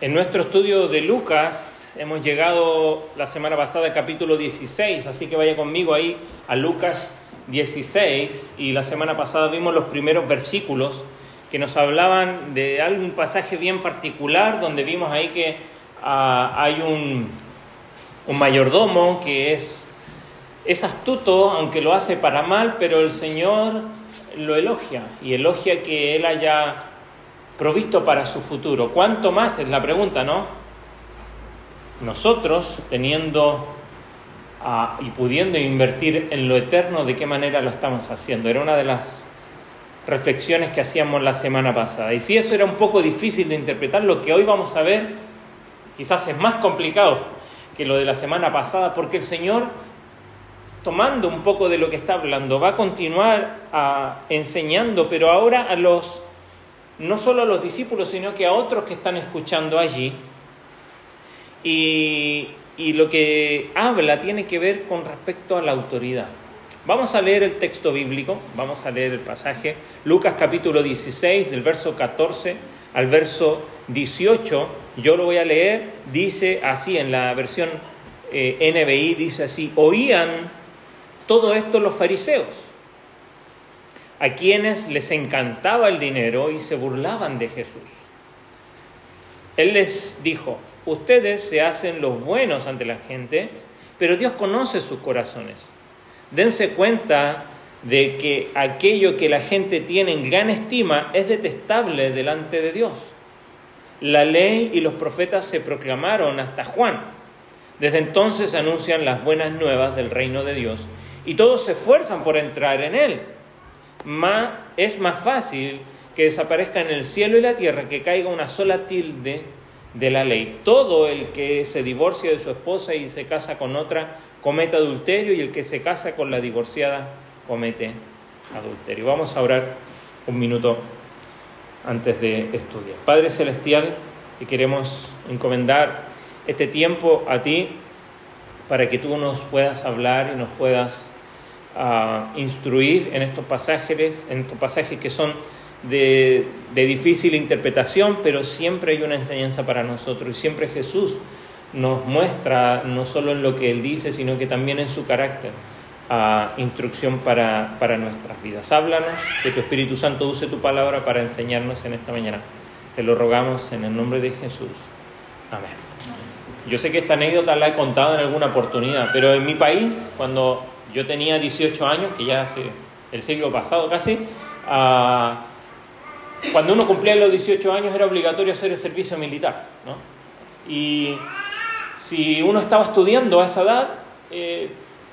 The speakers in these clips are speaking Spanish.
En nuestro estudio de Lucas hemos llegado la semana pasada al capítulo 16, así que vaya conmigo ahí a Lucas 16, y la semana pasada vimos los primeros versículos que nos hablaban de algún pasaje bien particular, donde vimos ahí que hay un mayordomo que es astuto, aunque lo hace para mal, pero el Señor lo elogia, y elogia que él haya provisto para su futuro. ¿Cuánto más? Es la pregunta, ¿no? Nosotros, teniendo y pudiendo invertir en lo eterno, ¿de qué manera lo estamos haciendo? Era una de las reflexiones que hacíamos la semana pasada. Y si eso era un poco difícil de interpretar, lo que hoy vamos a ver quizás es más complicado que lo de la semana pasada, porque el Señor, tomando un poco de lo que está hablando, va a continuar enseñando, pero ahora no solo a los discípulos, sino que a otros que están escuchando allí. Y lo que habla tiene que ver con respecto a la autoridad. Vamos a leer el texto bíblico, vamos a leer el pasaje, Lucas capítulo 16, del verso 14 al verso 18. Yo lo voy a leer, dice así, en la versión NBI, dice así: oían todo esto los fariseos, a quienes les encantaba el dinero y se burlaban de Jesús. Él les dijo: ustedes se hacen los buenos ante la gente, pero Dios conoce sus corazones. Dense cuenta de que aquello que la gente tiene en gran estima es detestable delante de Dios. La ley y los profetas se proclamaron hasta Juan. Desde entonces anuncian las buenas nuevas del reino de Dios y todos se esfuerzan por entrar en él. Es más fácil que desaparezca en el cielo y la tierra que caiga una sola tilde de la ley. Todo el que se divorcia de su esposa y se casa con otra comete adulterio, y el que se casa con la divorciada comete adulterio. Vamos a orar un minuto antes de estudiar. Padre Celestial, que queremos encomendar este tiempo a ti para que tú nos puedas hablar y nos puedas instruir en estos pasajes que son de difícil interpretación, pero siempre hay una enseñanza para nosotros, y siempre Jesús nos muestra, no solo en lo que Él dice, sino que también en su carácter, instrucción para nuestras vidas. Háblanos, que tu Espíritu Santo use tu palabra para enseñarnos en esta mañana. Te lo rogamos en el nombre de Jesús. Amén. Yo sé que esta anécdota la he contado en alguna oportunidad, pero en mi país, cuando yo tenía 18 años, que ya hace el siglo pasado casi, cuando uno cumplía los 18 años era obligatorio hacer el servicio militar, ¿no? Y si uno estaba estudiando a esa edad,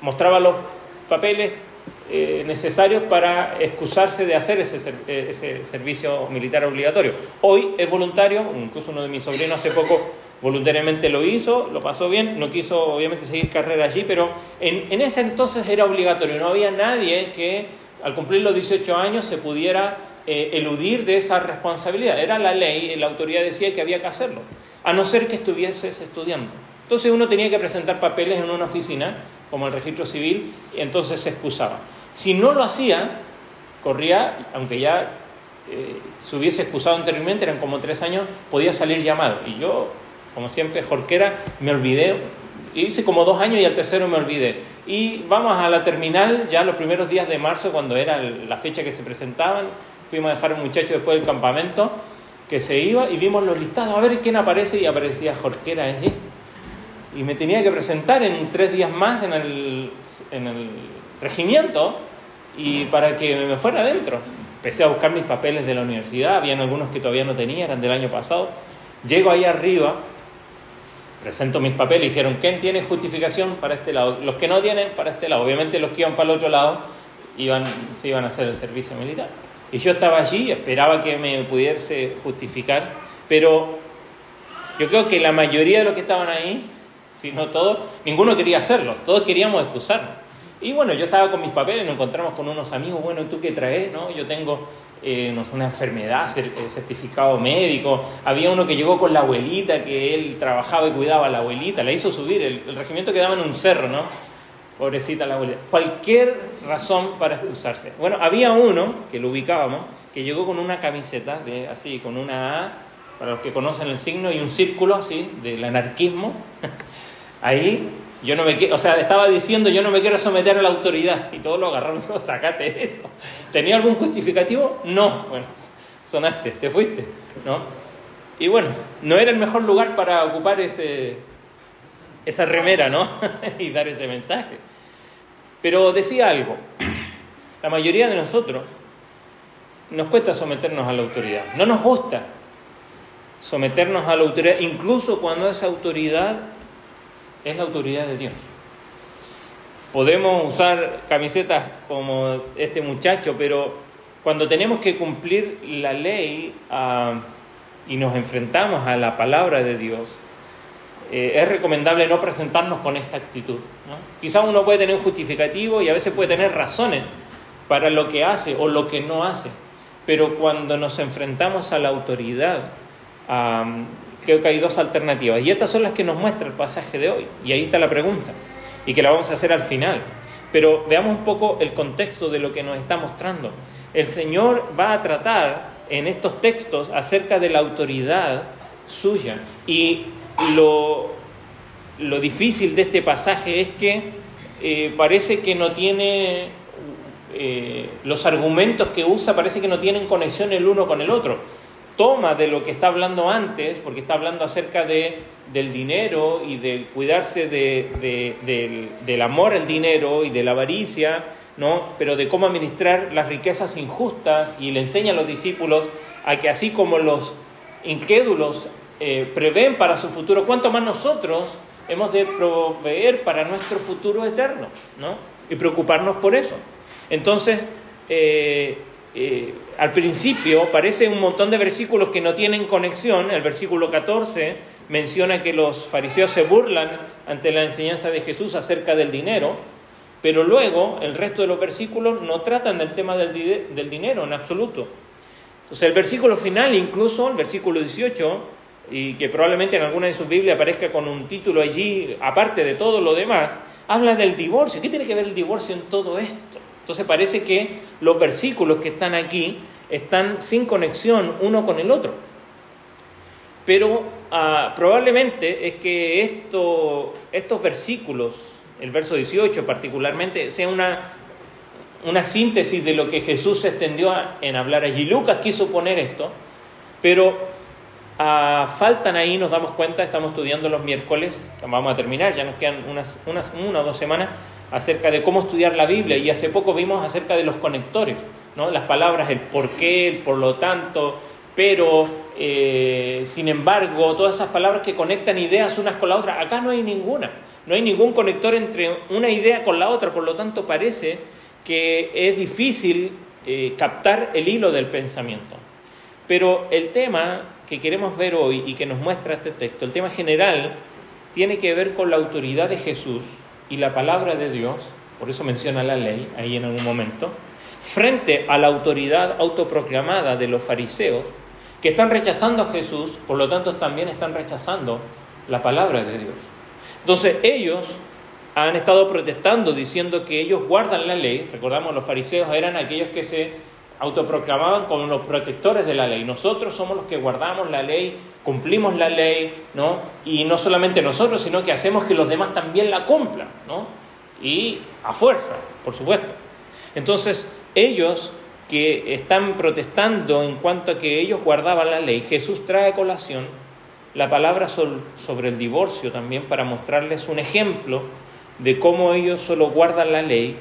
mostraba los papeles necesarios para excusarse de hacer ese servicio militar obligatorio. Hoy es voluntario, incluso uno de mis sobrinos hace poco voluntariamente lo hizo, lo pasó bien, no quiso obviamente seguir carrera allí, pero en ese entonces era obligatorio. No había nadie que al cumplir los 18 años se pudiera eludir de esa responsabilidad. Era la ley, la autoridad decía que había que hacerlo, a no ser que estuvieses estudiando. Entonces uno tenía que presentar papeles en una oficina, como el registro civil, y entonces se excusaba. Si no lo hacía, corría, aunque ya se hubiese excusado anteriormente, eran como 3 años, podía salir llamado. Y yo, como siempre, jorquera, me olvidé. Hice como 2 años y al tercero me olvidé. Y vamos a la terminal ya los primeros días de marzo, cuando era la fecha que se presentaban. Fuimos a dejar a un muchacho después del campamento que se iba, y vimos los listados, a ver quién aparece, y aparecía jorquera allí. Y me tenía que presentar en 3 días más en el regimiento, y para que me fuera adentro. Empecé a buscar mis papeles de la universidad, habían algunos que todavía no tenía, eran del año pasado. Llego ahí arriba, presento mis papeles y dijeron: ¿quién tiene justificación para este lado? Los que no tienen, para este lado. Obviamente los que iban para el otro lado se iban a hacer el servicio militar. Y yo estaba allí, esperaba que me pudiese justificar, pero yo creo que la mayoría de los que estaban ahí, si no todos, ninguno quería hacerlo, todos queríamos excusarnos. Y bueno, yo estaba con mis papeles, nos encontramos con unos amigos: bueno, ¿tú qué traes? ¿No? Yo tengo una enfermedad, certificado médico. Había uno que llegó con la abuelita, que él trabajaba y cuidaba a la abuelita, la hizo subir, el regimiento quedaba en un cerro, ¿no? Pobrecita la abuelita. Cualquier razón para excusarse. Bueno, había uno, que lo ubicábamos, que llegó con una camiseta, así, con una A, para los que conocen el signo, y un círculo así del anarquismo. Ahí yo no me quiero, o sea, estaba diciendo yo no me quiero someter a la autoridad, y todos lo agarraron y dijo, sacate eso. ¿Tenía algún justificativo? No. Bueno, sonaste, te fuiste, ¿no? Y bueno, no era el mejor lugar para ocupar esa remera, ¿no? Y dar ese mensaje. Pero decía algo, la mayoría de nosotros nos cuesta someternos a la autoridad, no nos gusta someternos a la autoridad, incluso cuando esa autoridad es la autoridad de Dios. Podemos usar camisetas como este muchacho, pero cuando tenemos que cumplir la ley y nos enfrentamos a la palabra de Dios, es recomendable no presentarnos con esta actitud, ¿no? Quizás uno puede tener un justificativo y a veces puede tener razones para lo que hace o lo que no hace, pero cuando nos enfrentamos a la autoridad, creo que hay dos alternativas, y estas son las que nos muestra el pasaje de hoy, y ahí está la pregunta, y que la vamos a hacer al final. Pero veamos un poco el contexto de lo que nos está mostrando. El Señor va a tratar en estos textos acerca de la autoridad suya, y lo difícil de este pasaje es que parece que no tiene, los argumentos que usa parece que no tienen conexión el uno con el otro. Toma de lo que está hablando antes, porque está hablando acerca del dinero y de cuidarse del amor al dinero y de la avaricia, ¿no? Pero de cómo administrar las riquezas injustas, y le enseña a los discípulos a que así como los incrédulos prevén para su futuro, cuánto más nosotros hemos de proveer para nuestro futuro eterno, ¿no? Y preocuparnos por eso. Entonces, al principio parece un montón de versículos que no tienen conexión. El versículo 14 menciona que los fariseos se burlan ante la enseñanza de Jesús acerca del dinero, pero luego el resto de los versículos no tratan del tema del dinero en absoluto. Entonces el versículo final, incluso el versículo 18, y que probablemente en alguna de sus Biblias aparezca con un título allí, aparte de todo lo demás, habla del divorcio. ¿Qué tiene que ver el divorcio en todo esto? Entonces parece que los versículos que están aquí están sin conexión uno con el otro. Pero probablemente es que estos versículos, el verso 18 particularmente, sea una síntesis de lo que Jesús se extendió en hablar allí. Lucas quiso poner esto, pero faltan ahí, nos damos cuenta, estamos estudiando los miércoles, vamos a terminar, ya nos quedan una o dos semanas, acerca de cómo estudiar la Biblia, y hace poco vimos acerca de los conectores, ¿no? Las palabras, el por qué, el por lo tanto, pero, sin embargo, todas esas palabras que conectan ideas unas con la otra, acá no hay ninguna, no hay ningún conector entre una idea con la otra, por lo tanto parece que es difícil captar el hilo del pensamiento. Pero el tema que queremos ver hoy y que nos muestra este texto, el tema general, tiene que ver con la autoridad de Jesús y la palabra de Dios, por eso menciona la ley ahí en algún momento, frente a la autoridad autoproclamada de los fariseos, que están rechazando a Jesús, por lo tanto también están rechazando la palabra de Dios. Entonces ellos han estado protestando diciendo que ellos guardan la ley. Recordamos, los fariseos eran aquellos que se autoproclamaban como los protectores de la ley. Nosotros somos los que guardamos la ley, cumplimos la ley, ¿no? Y no solamente nosotros, sino que hacemos que los demás también la cumplan, ¿no? Y a fuerza, por supuesto. Entonces, ellos que están protestando en cuanto a que ellos guardaban la ley, Jesús trae a colación la palabra sobre el divorcio también para mostrarles un ejemplo de cómo ellos solo guardan la ley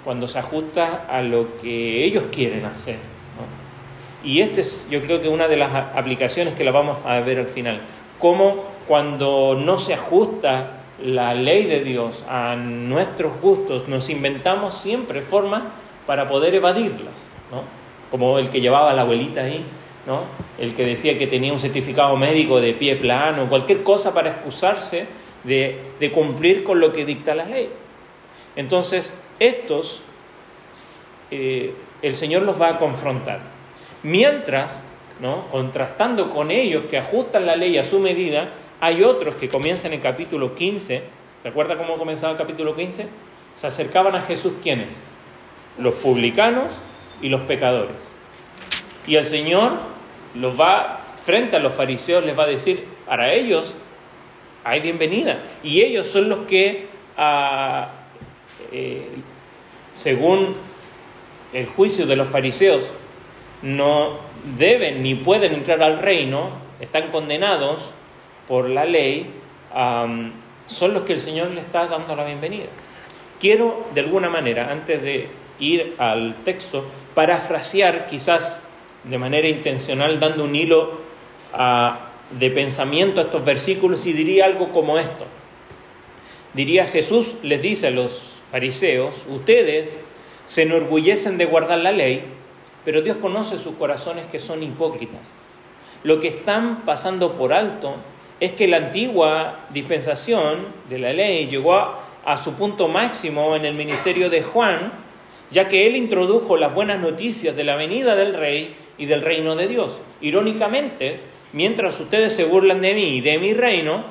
cuando se ajusta a lo que ellos quieren hacer, ¿no? Y es, yo creo que una de las aplicaciones que la vamos a ver al final, cómo cuando no se ajusta la ley de Dios a nuestros gustos, nos inventamos siempre formas para poder evadirlas, ¿no? Como el que llevaba a la abuelita ahí, ¿no? El que decía que tenía un certificado médico de pie plano, cualquier cosa para excusarse de cumplir con lo que dicta la ley. Entonces, estos, el Señor los va a confrontar. Mientras, ¿no? Contrastando con ellos que ajustan la ley a su medida, hay otros que comienzan en capítulo 15. ¿Se acuerda cómo comenzaba el capítulo 15? Se acercaban a Jesús, ¿quiénes? Los publicanos y los pecadores. Y el Señor los va enfrenta a los fariseos les va a decir, para ellos hay bienvenida. Y ellos son los que, según el juicio de los fariseos, no deben ni pueden entrar al reino, están condenados por la ley, son los que el Señor le está dando la bienvenida. Quiero, de alguna manera, antes de ir al texto, parafrasear, quizás de manera intencional, dando un hilo de pensamiento a estos versículos, y diría algo como esto. Diría, Jesús les dice a los fariseos, ustedes se enorgullecen de guardar la ley, pero Dios conoce sus corazones que son hipócritas. Lo que están pasando por alto es que la antigua dispensación de la ley llegó a su punto máximo en el ministerio de Juan, ya que él introdujo las buenas noticias de la venida del Rey y del reino de Dios. Irónicamente, mientras ustedes se burlan de mí y de mi reino,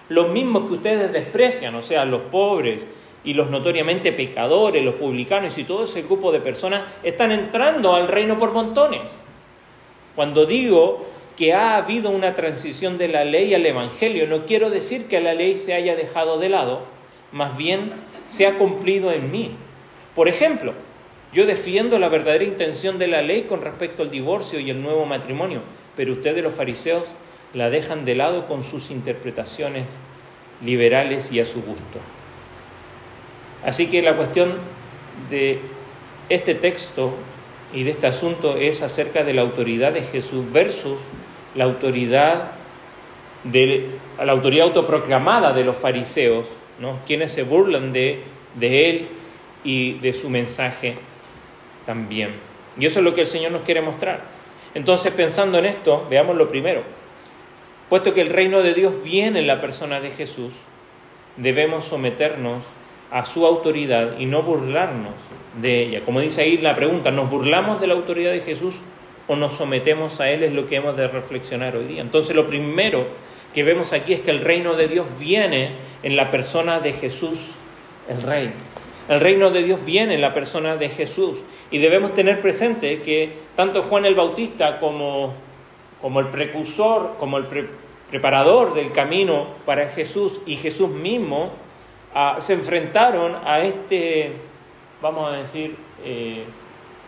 los mismos que ustedes desprecian, o sea, los pobres y los notoriamente pecadores, los publicanos y todo ese grupo de personas, están entrando al reino por montones. Cuando digo que ha habido una transición de la ley al evangelio, no quiero decir que la ley se haya dejado de lado, más bien se ha cumplido en mí. Por ejemplo, yo defiendo la verdadera intención de la ley con respecto al divorcio y el nuevo matrimonio, pero ustedes los fariseos la dejan de lado con sus interpretaciones liberales y a su gusto. Así que la cuestión de este texto y de este asunto es acerca de la autoridad de Jesús versus la autoridad autoproclamada de los fariseos, ¿no? Quienes se burlan de él y de su mensaje también. Y eso es lo que el Señor nos quiere mostrar. Entonces, pensando en esto, veamos lo primero. Puesto que el reino de Dios viene en la persona de Jesús, debemos someternos a su autoridad y no burlarnos de ella. Como dice ahí la pregunta, ¿nos burlamos de la autoridad de Jesús o nos sometemos a Él? Es lo que hemos de reflexionar hoy día. Entonces, lo primero que vemos aquí es que el reino de Dios viene en la persona de Jesús, el Rey. El reino de Dios viene en la persona de Jesús. Y debemos tener presente que tanto Juan el Bautista como el precursor, como el preparador del camino para Jesús y Jesús mismo, se enfrentaron a este, vamos a decir,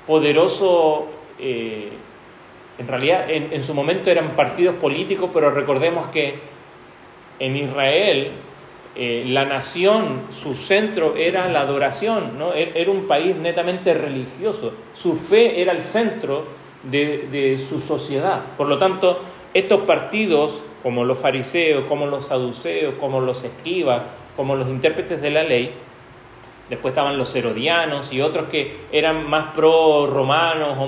poderoso, en realidad en su momento eran partidos políticos, pero recordemos que en Israel la nación, su centro era la adoración, ¿no? Era un país netamente religioso, su fe era el centro de su sociedad. Por lo tanto, estos partidos, como los fariseos, como los saduceos, como los escribas, como los intérpretes de la ley, después estaban los herodianos y otros que eran más pro romanos o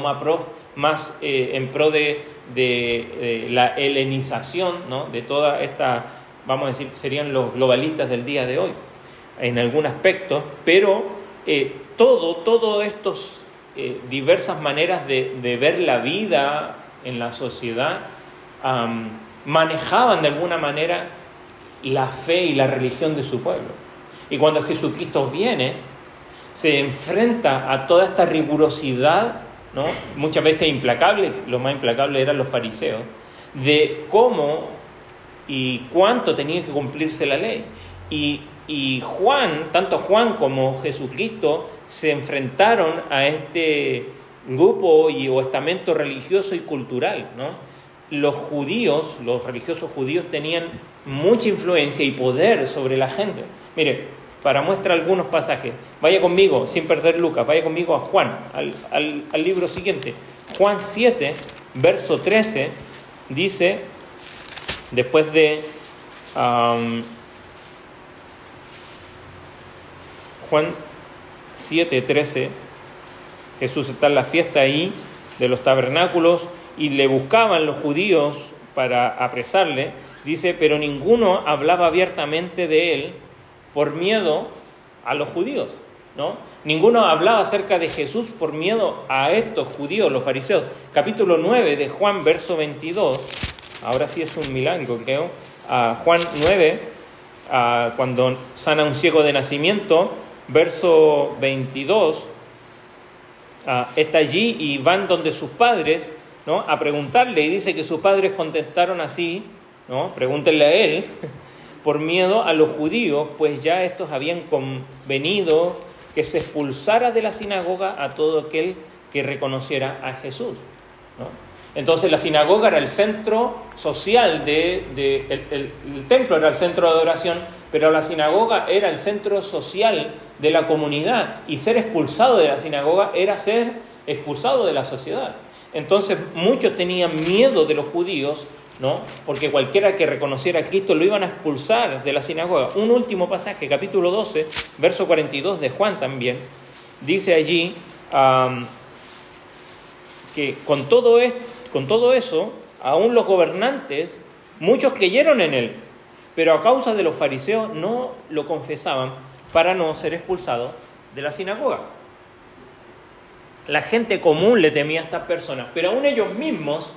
más en pro de la helenización, ¿no? De toda esta, vamos a decir, serían los globalistas del día de hoy, en algún aspecto, pero todo estos diversas maneras de ver la vida en la sociedad manejaban de alguna manera la fe y la religión de su pueblo. Y cuando Jesucristo viene, se enfrenta a toda esta rigurosidad, ¿no? Muchas veces implacable, los más implacables eran los fariseos, de cómo y cuánto tenía que cumplirse la ley. Y Juan, tanto Juan como Jesucristo, se enfrentaron a este grupo o estamento religioso y cultural, ¿no? Los judíos, los religiosos judíos, tenían mucha influencia y poder sobre la gente. Mire, para muestra algunos pasajes, vaya conmigo, sin perder Lucas, vaya conmigo a Juan, al libro siguiente. Juan 7, verso 13, dice, después de Juan 7, 13, Jesús está en la fiesta ahí de los tabernáculos y le buscaban los judíos para apresarle. Dice, pero ninguno hablaba abiertamente de él por miedo a los judíos, ¿no? Ninguno hablaba acerca de Jesús por miedo a estos judíos, los fariseos. Capítulo 9 de Juan, verso 22. Ahora sí es un milagro, creo. Juan 9, cuando sana a un ciego de nacimiento, verso 22, está allí y van donde sus padres ¿no?, a preguntarle, y dice que sus padres contestaron así, ¿no?, pregúntenle a él, por miedo a los judíos, pues ya estos habían convenido que se expulsara de la sinagoga a todo aquel que reconociera a Jesús, ¿no? Entonces la sinagoga era el centro social, el templo era el centro de adoración, pero la sinagoga era el centro social de la comunidad, y ser expulsado de la sinagoga era ser expulsado de la sociedad. Entonces muchos tenían miedo de los judíos, ¿no?, porque cualquiera que reconociera a Cristo lo iban a expulsar de la sinagoga. Un último pasaje, capítulo 12, verso 42 de Juan también, dice allí que con todo eso, aún los gobernantes, muchos creyeron en él, pero a causa de los fariseos no lo confesaban para no ser expulsados de la sinagoga. La gente común le temía a estas personas, pero aún ellos mismos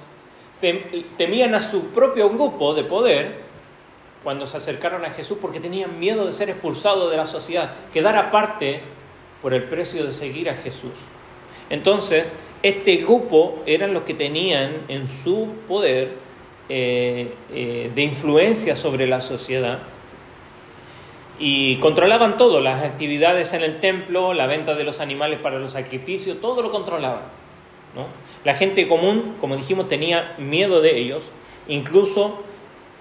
temían a su propio grupo de poder cuando se acercaron a Jesús, porque tenían miedo de ser expulsados de la sociedad, quedar aparte por el precio de seguir a Jesús. Entonces, este grupo eran los que tenían en su poder de influencia sobre la sociedad, y controlaban todo, las actividades en el templo, la venta de los animales para los sacrificios, todo lo controlaban, ¿no? La gente común, como dijimos, tenía miedo de ellos. Incluso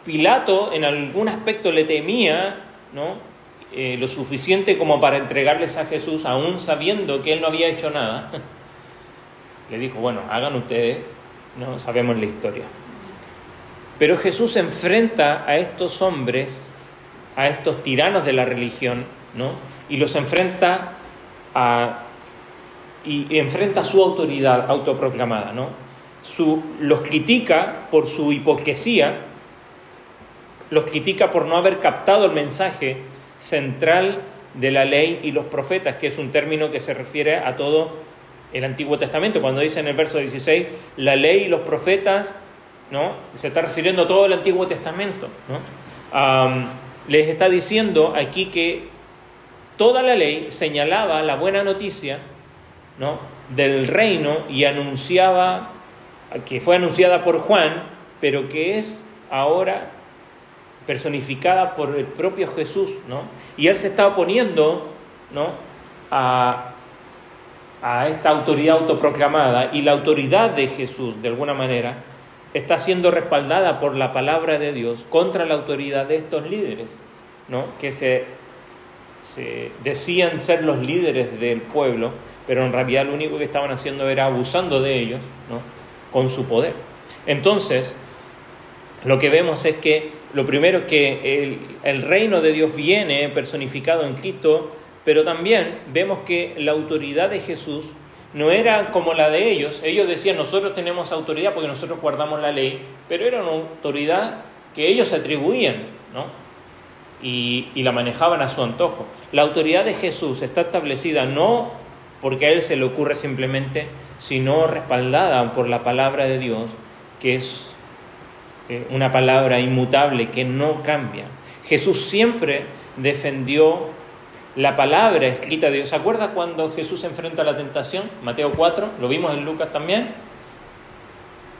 Pilato en algún aspecto le temía, ¿no?, lo suficiente como para entregarles a Jesús, aún sabiendo que él no había hecho nada. Le dijo, bueno, hagan ustedes, no sabemos la historia. Pero Jesús enfrenta a estos hombres, a estos tiranos de la religión, ¿no?, y los enfrenta y enfrenta su autoridad autoproclamada, ¿no? Los critica por su hipocresía, los critica por no haber captado el mensaje central de la ley y los profetas, que es un término que se refiere a todo el Antiguo Testamento. Cuando dice en el verso 16, la ley y los profetas, ¿no?, se está refiriendo a todo el Antiguo Testamento, ¿no? Les está diciendo aquí que toda la ley señalaba la buena noticia, ¿no?, del reino, y anunciaba, que fue anunciada por Juan, pero que es ahora personificada por el propio Jesús, ¿no? Y él se está oponiendo, ¿no?, a esta autoridad autoproclamada, y la autoridad de Jesús, de alguna manera, está siendo respaldada por la palabra de Dios contra la autoridad de estos líderes, ¿no?, que se decían ser los líderes del pueblo, pero en realidad lo único que estaban haciendo era abusando de ellos, ¿no?, con su poder. Entonces, lo que vemos es que lo primero es que el reino de Dios viene personificado en Cristo, pero también vemos que la autoridad de Jesús no era como la de ellos. Ellos decían, nosotros tenemos autoridad porque nosotros guardamos la ley, pero era una autoridad que ellos atribuían, ¿no?, y la manejaban a su antojo. La autoridad de Jesús está establecida no porque a él se le ocurre simplemente, sino respaldada por la palabra de Dios, que es una palabra inmutable que no cambia. Jesús siempre defendió la palabra escrita de Dios. ¿Se acuerda cuando Jesús enfrenta la tentación? Mateo 4, lo vimos en Lucas también.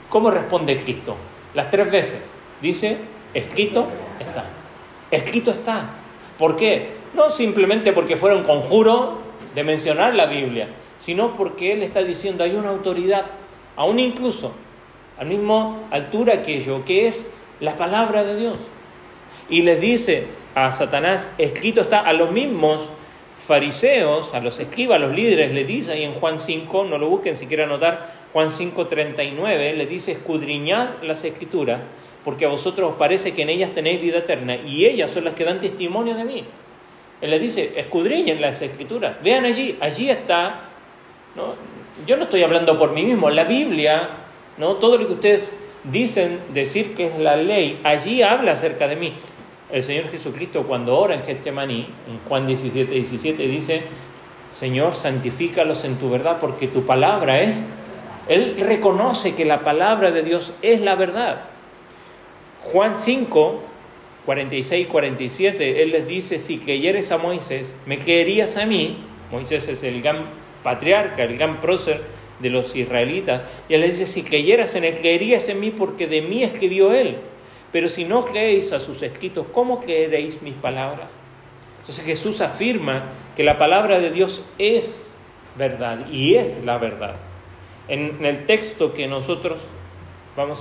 ¿Cómo responde Cristo? Las 3 veces. Dice, escrito está. Escrito está. ¿Por qué? No simplemente porque fuera un conjuro de mencionar la Biblia, sino porque Él está diciendo, hay una autoridad, aún incluso a la misma altura que yo, que es la palabra de Dios. Y les dice a Satanás, escrito está. A los mismos fariseos, a los escribas, a los líderes, le dice ahí en Juan 5, no lo busquen si quieren anotar, Juan 5:39, le dice, escudriñad las escrituras, porque a vosotros os parece que en ellas tenéis vida eterna, y ellas son las que dan testimonio de mí. Él les dice, escudriñen las escrituras, vean allí está, ¿no? Yo no estoy hablando por mí mismo, la Biblia, ¿no?, todo lo que ustedes dicen decir que es la ley, allí habla acerca de mí. El Señor Jesucristo, cuando ora en Getsemaní, en Juan 17:17, dice, Señor, santifícalos en tu verdad, porque tu palabra es... Él reconoce que la palabra de Dios es la verdad. Juan 5, 46 y 47, Él les dice, si creyeres a Moisés, me creerías a mí. Moisés es el gran patriarca, el gran prócer de los israelitas. Y él les dice, si creyeras en él, creerías en mí porque de mí escribió él. Pero si no creéis a sus escritos, ¿cómo creeréis mis palabras? Entonces Jesús afirma que la palabra de Dios es verdad y es la verdad. En el texto que nosotros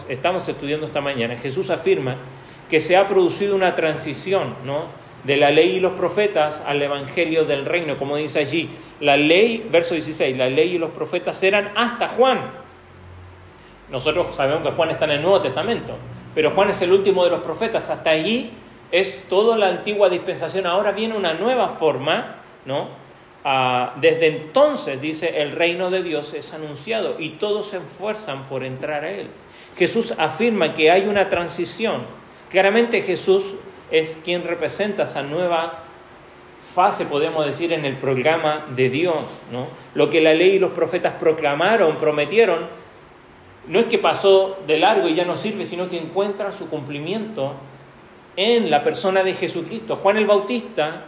estamos estudiando esta mañana, Jesús afirma que se ha producido una transición, ¿no?, de la ley y los profetas al evangelio del reino, como dice allí. La ley, verso 16, la ley y los profetas eran hasta Juan. Nosotros sabemos que Juan está en el Nuevo Testamento, pero Juan es el último de los profetas. Hasta allí es toda la antigua dispensación. Ahora viene una nueva forma, ¿no? Desde entonces, dice, el reino de Dios es anunciado y todos se esfuerzan por entrar a él. Jesús afirma que hay una transición. Claramente Jesús es quien representa esa nueva fase, podemos decir, en el programa de Dios, ¿no? Lo que la ley y los profetas proclamaron, prometieron, no es que pasó de largo y ya no sirve, sino que encuentra su cumplimiento en la persona de Jesucristo. Juan el Bautista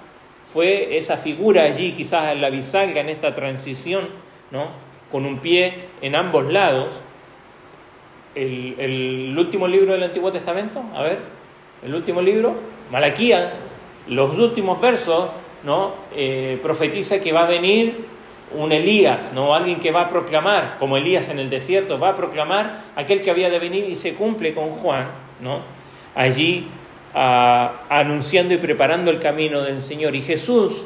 fue esa figura allí, quizás en la bisagra, en esta transición, ¿no?, con un pie en ambos lados. El último libro del Antiguo Testamento, a ver, el último libro, Malaquías, los últimos versos, ¿no?, profetiza que va a venir un Elías, ¿no?, alguien que va a proclamar, como Elías en el desierto, va a proclamar aquel que había de venir, y se cumple con Juan, ¿no?, allí anunciando y preparando el camino del Señor. Y Jesús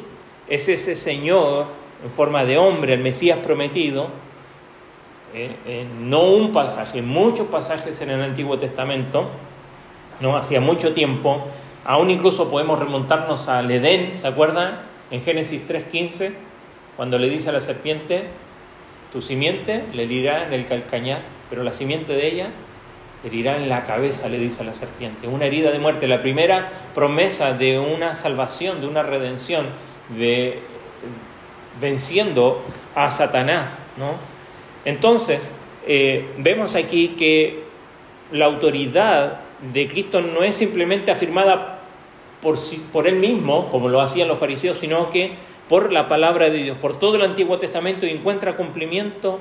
es ese Señor en forma de hombre, el Mesías prometido, no un pasaje, muchos pasajes en el Antiguo Testamento, ¿no?, hacía mucho tiempo. Aún incluso podemos remontarnos al Edén, ¿se acuerdan? En Génesis 3:15, cuando le dice a la serpiente, tu simiente le herirá en el calcañar, pero la simiente de ella herirá en la cabeza, le dice a la serpiente. Una herida de muerte, la primera promesa de una salvación, de una redención, de venciendo a Satanás, ¿no? Entonces, vemos aquí que la autoridad de Cristo no es simplemente afirmada por él mismo, como lo hacían los fariseos, sino que por la palabra de Dios, por todo el Antiguo Testamento, y encuentra cumplimiento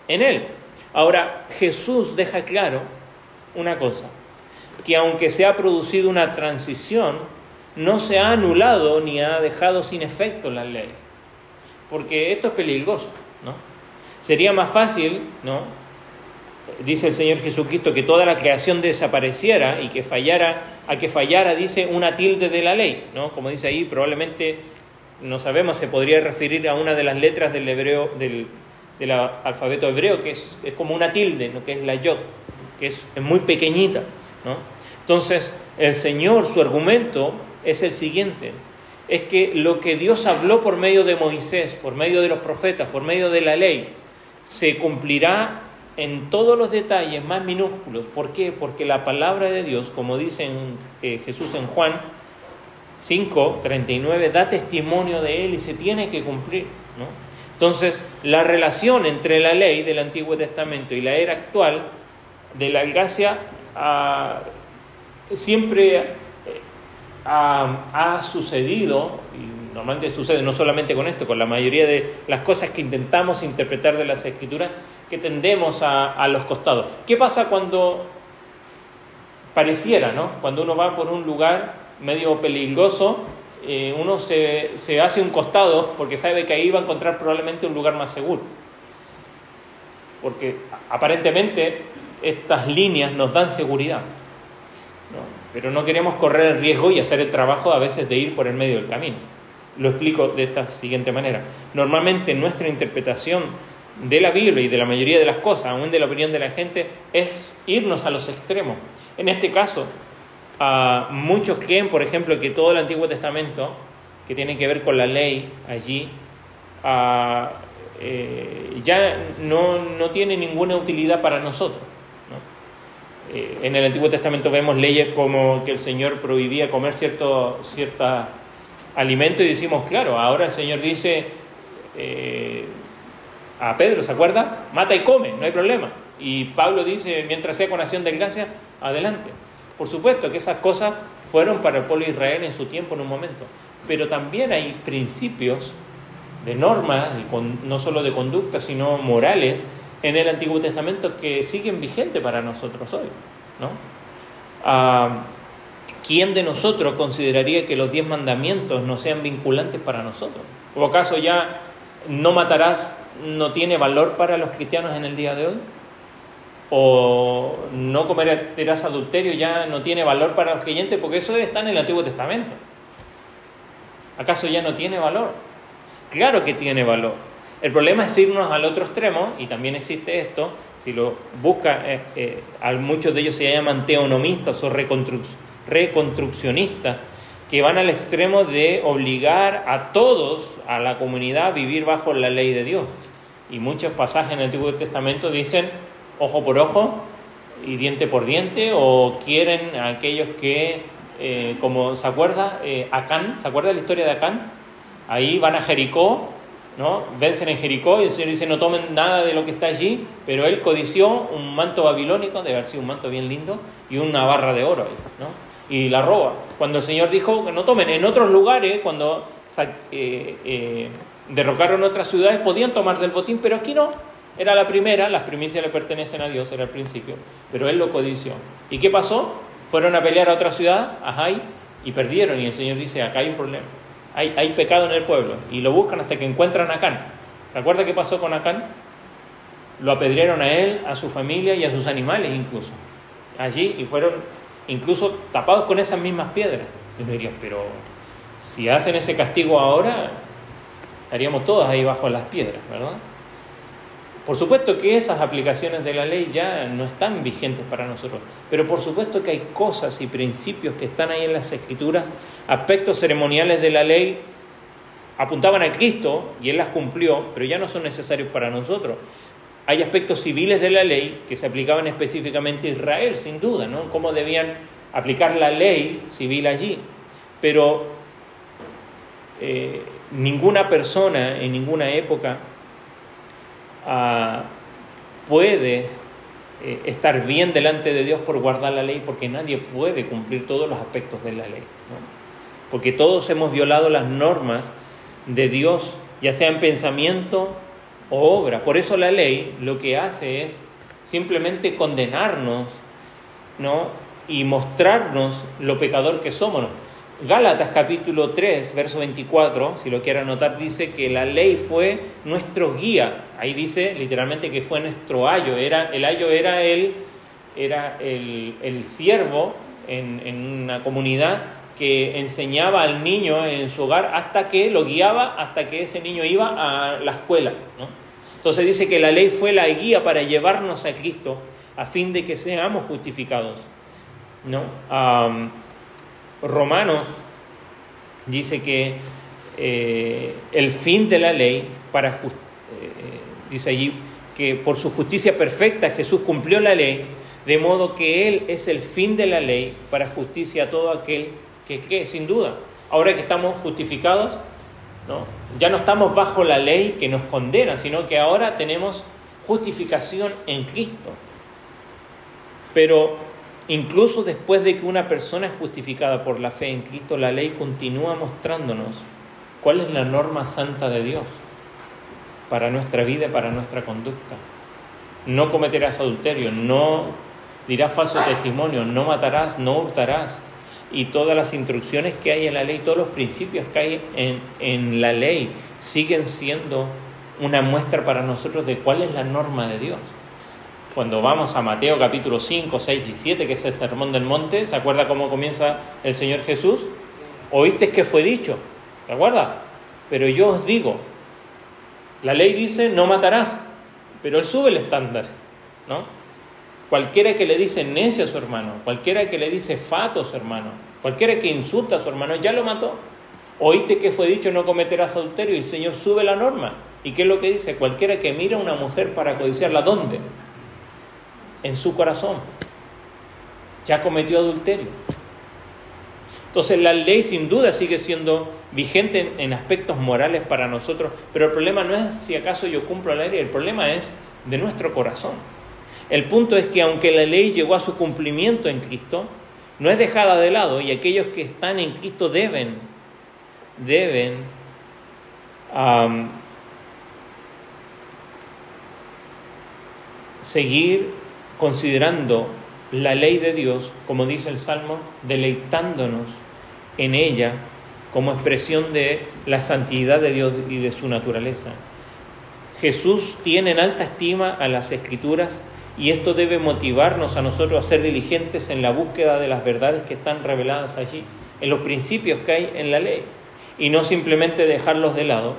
en él. Ahora, Jesús deja claro una cosa, que aunque se ha producido una transición, no se ha anulado ni ha dejado sin efecto la ley, porque esto es peligroso, ¿no? Sería más fácil, ¿no?, dice el Señor Jesucristo, que toda la creación desapareciera y que fallara, dice, una tilde de la ley, ¿no? Como dice ahí, probablemente, no sabemos, se podría referir a una de las letras del hebreo, del alfabeto hebreo, que es como una tilde, ¿no?, que es la yod, que es muy pequeñita, ¿no? Entonces, el Señor, su argumento es el siguiente: es que lo que Dios habló por medio de Moisés, por medio de los profetas, por medio de la ley, se cumplirá en todos los detalles más minúsculos. ¿Por qué? Porque la palabra de Dios, como dice Jesús en Juan 5:39, da testimonio de él y se tiene que cumplir, ¿no? Entonces, la relación entre la ley del Antiguo Testamento y la era actual de la gracia siempre ha sucedido, y normalmente sucede no solamente con esto, con la mayoría de las cosas que intentamos interpretar de las Escrituras, que tendemos a los costados. ¿Qué pasa cuando pareciera, ¿no?, cuando uno va por un lugar medio peligroso, uno se hace un costado porque sabe que ahí va a encontrar probablemente un lugar más seguro? Porque aparentemente estas líneas nos dan seguridad, ¿no? Pero no queremos correr el riesgo y hacer el trabajo a veces de ir por el medio del camino. Lo explico de esta siguiente manera. Normalmente nuestra interpretación de la Biblia y de la mayoría de las cosas, aún de la opinión de la gente, es irnos a los extremos. En este caso, muchos creen, por ejemplo, que todo el Antiguo Testamento, que tiene que ver con la ley allí, ya no tiene ninguna utilidad para nosotros, ¿no? En el Antiguo Testamento vemos leyes como que el Señor prohibía comer cierto alimento, y decimos, claro, ahora el Señor dice a Pedro, ¿se acuerda? Mata y come, no hay problema. Y Pablo dice, mientras sea con acción de gracia, adelante. Por supuesto que esas cosas fueron para el pueblo de Israel en su tiempo, en un momento. Pero también hay principios de normas, no solo de conducta, sino morales, en el Antiguo Testamento que siguen vigentes para nosotros hoy, ¿no? ¿Quién de nosotros consideraría que los 10 mandamientos no sean vinculantes para nosotros? ¿O acaso ya no matarás no tiene valor para los cristianos en el día de hoy? ¿O no cometerás adulterio ya no tiene valor para los creyentes? Porque eso está en el Antiguo Testamento. ¿Acaso ya no tiene valor? Claro que tiene valor. El problema es irnos al otro extremo, y también existe esto, si lo busca, muchos de ellos se llaman teonomistas o reconstruccionistas, que van al extremo de obligar a todos, a la comunidad, a vivir bajo la ley de Dios. Y muchos pasajes en el Antiguo Testamento dicen ojo por ojo y diente por diente, o quieren a aquellos que, como se acuerda, Acán, ¿se acuerda la historia de Acán? Ahí van a Jericó, ¿no? Vencen en Jericó y el Señor dice no tomen nada de lo que está allí, pero él codició un manto babilónico, debe haber sido un manto bien lindo, y una barra de oro ahí, ¿no? Y la roba. Cuando el Señor dijo que no tomen, en otros lugares, cuando derrocaron otras ciudades, podían tomar del botín, pero aquí no. Era la primera, las primicias le pertenecen a Dios, era el principio, pero él lo codició. ¿Y qué pasó? Fueron a pelear a otra ciudad, a Jai, y perdieron, y el Señor dice, acá hay un problema. Hay pecado en el pueblo, y lo buscan hasta que encuentran a Acán. ¿Se acuerda qué pasó con Acán? Lo apedrearon a él, a su familia y a sus animales incluso. Allí, y fueron incluso tapados con esas mismas piedras. Y uno diría, pero si hacen ese castigo ahora, estaríamos todos ahí bajo las piedras, ¿verdad? Por supuesto que esas aplicaciones de la ley ya no están vigentes para nosotros, pero por supuesto que hay cosas y principios que están ahí en las Escrituras, aspectos ceremoniales de la ley, apuntaban a Cristo y Él las cumplió, pero ya no son necesarios para nosotros. Hay aspectos civiles de la ley que se aplicaban específicamente a Israel, sin duda, ¿no? Cómo debían aplicar la ley civil allí, pero ninguna persona en ninguna época puede estar bien delante de Dios por guardar la ley, porque nadie puede cumplir todos los aspectos de la ley, ¿no? Porque todos hemos violado las normas de Dios, ya sea en pensamiento o obra. Por eso la ley lo que hace es simplemente condenarnos, ¿no? Y mostrarnos lo pecador que somos, ¿no? Gálatas capítulo 3, verso 24, si lo quiere anotar, dice que la ley fue nuestro guía. Ahí dice literalmente que fue nuestro ayo. El ayo era el siervo en una comunidad que enseñaba al niño en su hogar hasta que lo guiaba, hasta que ese niño iba a la escuela, ¿no? Entonces dice que la ley fue la guía para llevarnos a Cristo a fin de que seamos justificados, ¿no? Romanos dice que el fin de la ley dice allí que por su justicia perfecta Jesús cumplió la ley, de modo que Él es el fin de la ley para justicia a todo aquel que sin duda, ahora que estamos justificados, ¿no? Ya no estamos bajo la ley que nos condena, sino que ahora tenemos justificación en Cristo. Pero incluso después de que una persona es justificada por la fe en Cristo, la ley continúa mostrándonos cuál es la norma santa de Dios para nuestra vida y para nuestra conducta. No cometerás adulterio, no dirás falso testimonio, no matarás, no hurtarás. Y todas las instrucciones que hay en la ley, todos los principios que hay en la ley, siguen siendo una muestra para nosotros de cuál es la norma de Dios. Cuando vamos a Mateo capítulo 5, 6 y 7, que es el Sermón del Monte, ¿se acuerda cómo comienza el Señor Jesús? ¿Oíste que fue dicho? ¿Se acuerda? Pero yo os digo, la ley dice no matarás, pero Él sube el estándar, ¿no? Cualquiera que le dice necio a su hermano, cualquiera que le dice fato a su hermano, cualquiera que insulta a su hermano, ya lo mató. Oíste que fue dicho no cometerás adulterio, y el Señor sube la norma. ¿Y qué es lo que dice? Cualquiera que mira a una mujer para codiciarla, ¿dónde? En su corazón. Ya cometió adulterio. Entonces la ley sin duda sigue siendo vigente en aspectos morales para nosotros, pero el problema no es si acaso yo cumplo la ley, el problema es de nuestro corazón. El punto es que aunque la ley llegó a su cumplimiento en Cristo, no es dejada de lado, y aquellos que están en Cristo deben seguir considerando la ley de Dios, como dice el Salmo, deleitándonos en ella como expresión de la santidad de Dios y de su naturaleza. Jesús tiene en alta estima a las Escrituras y esto debe motivarnos a nosotros a ser diligentes en la búsqueda de las verdades que están reveladas allí, en los principios que hay en la ley, y no simplemente dejarlos de lado,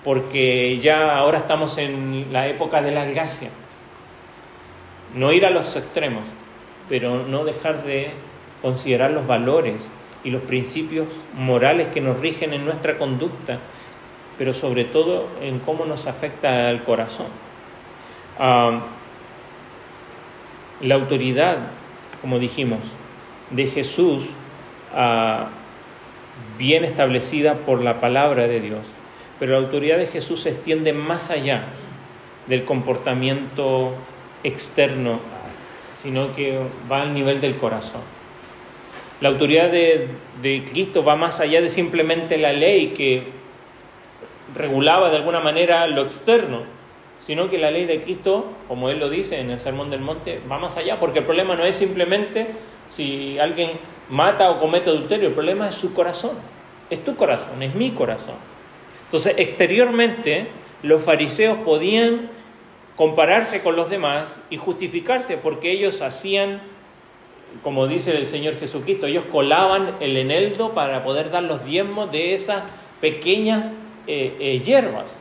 porque ya ahora estamos en la época de la gracia. No ir a los extremos, pero no dejar de considerar los valores y los principios morales que nos rigen en nuestra conducta, pero sobre todo en cómo nos afecta al corazón. La autoridad, como dijimos, de Jesús, bien establecida por la palabra de Dios, pero la autoridad de Jesús se extiende más allá del comportamiento externo, sino que va al nivel del corazón. La autoridad de Cristo va más allá de simplemente la ley que regulaba de alguna manera lo externo, sino que la ley de Cristo, como Él lo dice en el Sermón del Monte, va más allá, porque el problema no es simplemente si alguien mata o comete adulterio, el problema es su corazón, es tu corazón, es mi corazón. Entonces, exteriormente, los fariseos podían compararse con los demás y justificarse porque ellos hacían, como dice el Señor Jesucristo, ellos colaban el eneldo para poder dar los diezmos de esas pequeñas hierbas.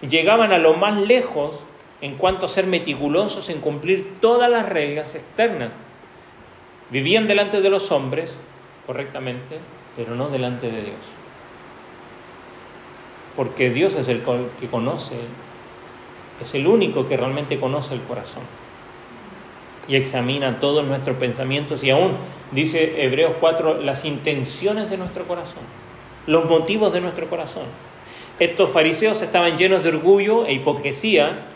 Llegaban a lo más lejos en cuanto a ser meticulosos en cumplir todas las reglas externas. Vivían delante de los hombres correctamente, pero no delante de Dios. Porque Dios es el que conoce, es el único que realmente conoce el corazón y examina todos nuestros pensamientos y aún, dice Hebreos 4, las intenciones de nuestro corazón, los motivos de nuestro corazón. Estos fariseos estaban llenos de orgullo e hipocresía,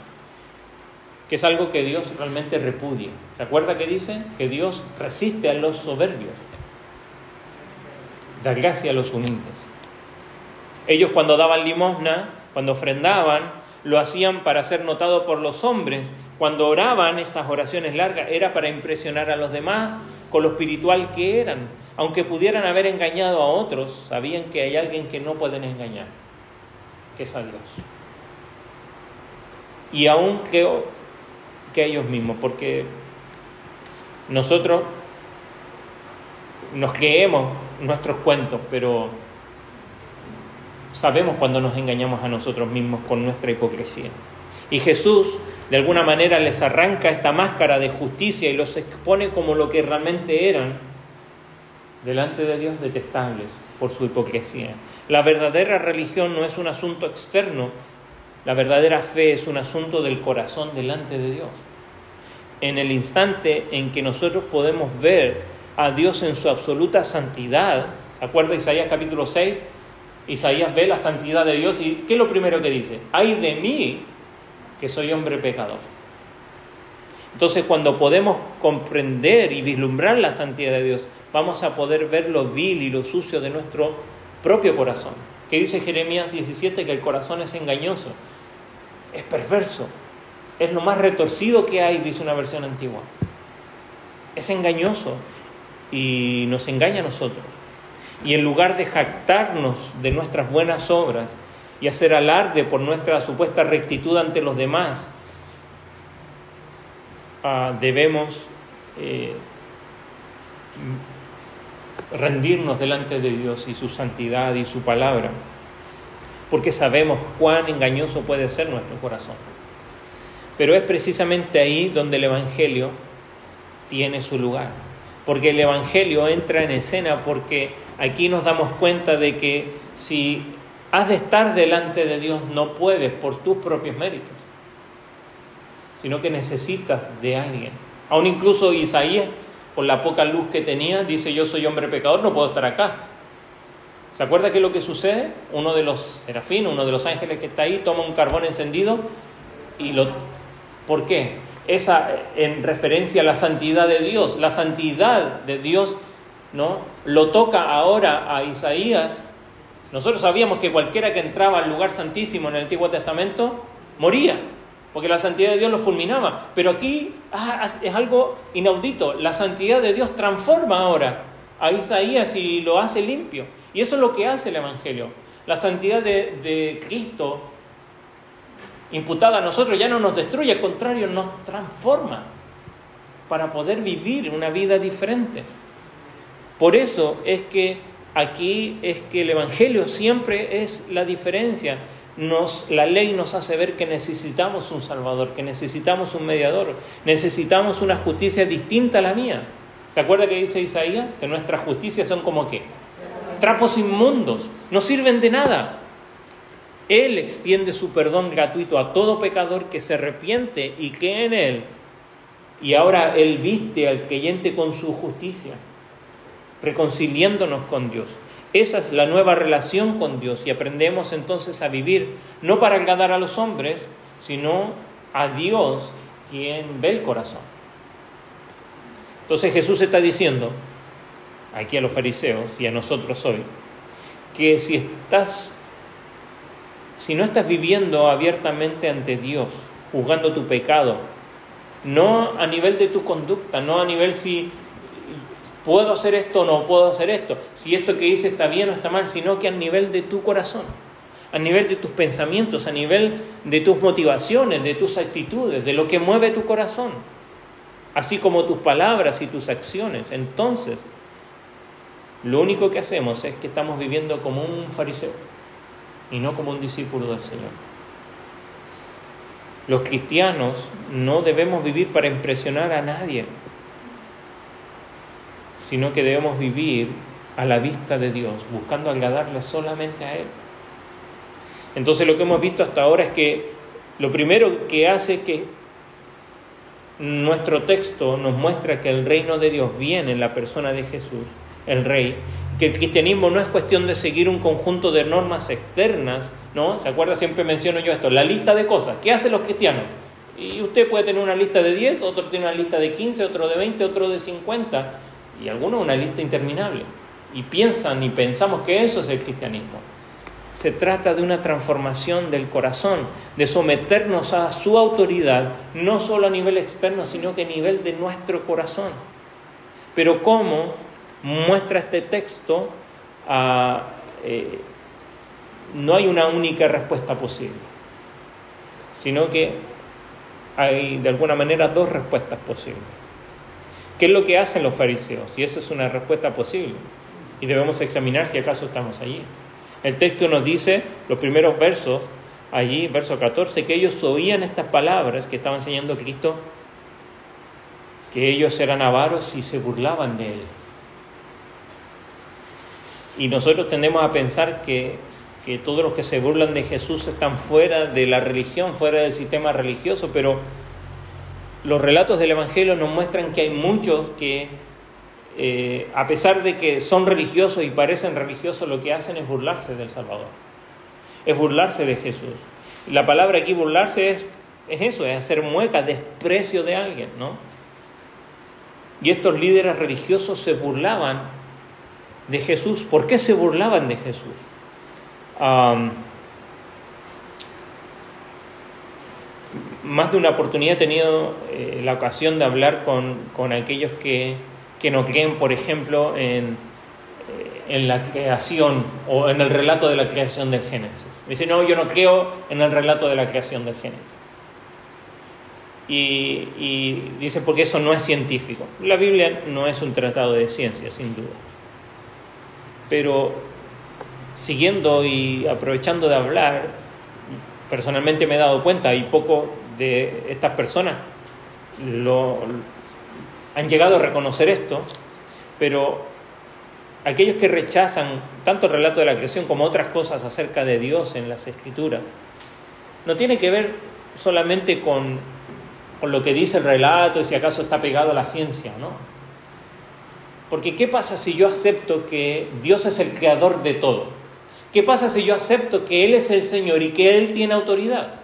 que es algo que Dios realmente repudia. ¿Se acuerda que dice? Que Dios resiste a los soberbios, da gracia a los humildes. Ellos cuando daban limosna, cuando ofrendaban, lo hacían para ser notado por los hombres. Cuando oraban estas oraciones largas era para impresionar a los demás con lo espiritual que eran. Aunque pudieran haber engañado a otros, sabían que hay alguien que no pueden engañar, que es a Dios. Y aún creo que a ellos mismos, porque nosotros nos creemos nuestros cuentos, pero sabemos cuando nos engañamos a nosotros mismos con nuestra hipocresía. Y Jesús, de alguna manera, les arranca esta máscara de justicia y los expone como lo que realmente eran delante de Dios, detestables por su hipocresía. La verdadera religión no es un asunto externo, la verdadera fe es un asunto del corazón delante de Dios. En el instante en que nosotros podemos ver a Dios en su absoluta santidad, ¿se acuerda Isaías capítulo 6? Isaías ve la santidad de Dios y ¿qué es lo primero que dice? ¡Ay de mí, que soy hombre pecador! Entonces, cuando podemos comprender y vislumbrar la santidad de Dios, vamos a poder ver lo vil y lo sucio de nuestro propio corazón. Que dice Jeremías 17 que el corazón es engañoso, es perverso, es lo más retorcido que hay, dice una versión antigua. Es engañoso y nos engaña a nosotros. Y en lugar de jactarnos de nuestras buenas obras y hacer alarde por nuestra supuesta rectitud ante los demás, debemos rendirnos delante de Dios y su santidad y su palabra, porque sabemos cuán engañoso puede ser nuestro corazón. Pero es precisamente ahí donde el Evangelio tiene su lugar, porque el Evangelio entra en escena, porque aquí nos damos cuenta de que si has de estar delante de Dios, no puedes por tus propios méritos, sino que necesitas de alguien. Aún incluso Isaías, por la poca luz que tenía, dice: yo soy hombre pecador, no puedo estar acá. ¿Se acuerda qué es lo que sucede? Uno de los serafines, uno de los ángeles que está ahí, toma un carbón encendido y lo... ¿Por qué? Esa en referencia a la santidad de Dios. La santidad de Dios, ¿no?, lo toca ahora a Isaías. Nosotros sabíamos que cualquiera que entraba al lugar santísimo en el Antiguo Testamento moría. porque la santidad de Dios lo fulminaba. Pero aquí es algo inaudito. La santidad de Dios transforma ahora a Isaías y lo hace limpio. Y eso es lo que hace el Evangelio. La santidad de Cristo imputada a nosotros ya no nos destruye, al contrario, nos transforma para poder vivir una vida diferente. Por eso es que aquí es que el Evangelio siempre es la diferencia. La ley nos hace ver que necesitamos un Salvador, que necesitamos un mediador, necesitamos una justicia distinta a la mía. ¿Se acuerda que dice Isaías? Que nuestras justicias son como ¿qué? Trapos inmundos, no sirven de nada. Él extiende su perdón gratuito a todo pecador que se arrepiente y cree en Él. Y ahora Él viste al creyente con su justicia, reconciliándonos con Dios. Esa es la nueva relación con Dios y aprendemos entonces a vivir no para agradar a los hombres, sino a Dios, quien ve el corazón. Entonces Jesús está diciendo aquí a los fariseos y a nosotros hoy que si no estás viviendo abiertamente ante Dios, juzgando tu pecado, no a nivel de tu conducta, no a nivel si puedo hacer esto o no puedo hacer esto, si esto que hice está bien o está mal, sino que a nivel de tu corazón, a nivel de tus pensamientos, a nivel de tus motivaciones, de tus actitudes, de lo que mueve tu corazón, así como tus palabras y tus acciones. Entonces, lo único que hacemos es que estamos viviendo como un fariseo y no como un discípulo del Señor. Los cristianos no debemos vivir para impresionar a nadie, sino que debemos vivir a la vista de Dios, buscando agradarle solamente a Él. Entonces lo que hemos visto hasta ahora es que lo primero que hace es que nuestro texto nos muestra que el reino de Dios viene en la persona de Jesús, el Rey, que el cristianismo no es cuestión de seguir un conjunto de normas externas, ¿no? ¿Se acuerda? Siempre menciono yo esto, la lista de cosas. ¿Qué hacen los cristianos? Y usted puede tener una lista de 10, otro tiene una lista de 15, otro de 20, otro de 50, y algunos una lista interminable. Y pensamos que eso es el cristianismo. Se trata de una transformación del corazón, de someternos a su autoridad, no solo a nivel externo, sino que a nivel de nuestro corazón. Pero ¿cómo muestra este texto? No hay una única respuesta posible, sino que hay de alguna manera dos respuestas posibles. ¿Qué es lo que hacen los fariseos? Y eso es una respuesta posible, y debemos examinar si acaso estamos allí. El texto nos dice, los primeros versos, allí, verso 14, que ellos oían estas palabras que estaba enseñando Cristo, que ellos eran avaros y se burlaban de Él. Y nosotros tendemos a pensar que todos los que se burlan de Jesús están fuera de la religión, fuera del sistema religioso, pero los relatos del Evangelio nos muestran que hay muchos que, a pesar de que son religiosos y parecen religiosos, lo que hacen es burlarse del Salvador, es burlarse de Jesús. La palabra aquí burlarse es eso, es hacer mueca, desprecio de alguien, ¿no? Y estos líderes religiosos se burlaban de Jesús. ¿Por qué se burlaban de Jesús? Más de una oportunidad he tenido la ocasión de hablar con aquellos que no creen, por ejemplo, en la creación o en el relato de la creación del Génesis. Me dicen, no, yo no creo en el relato de la creación del Génesis. Y dicen, porque eso no es científico. La Biblia no es un tratado de ciencia, sin duda. Pero siguiendo y aprovechando de hablar, personalmente me he dado cuenta, y poco de estas personas han llegado a reconocer esto, pero aquellos que rechazan tanto el relato de la creación como otras cosas acerca de Dios en las Escrituras, no tiene que ver solamente con lo que dice el relato y si acaso está pegado a la ciencia, ¿no? Porque ¿qué pasa si yo acepto que Dios es el creador de todo? ¿Qué pasa si yo acepto que Él es el Señor y que Él tiene autoridad?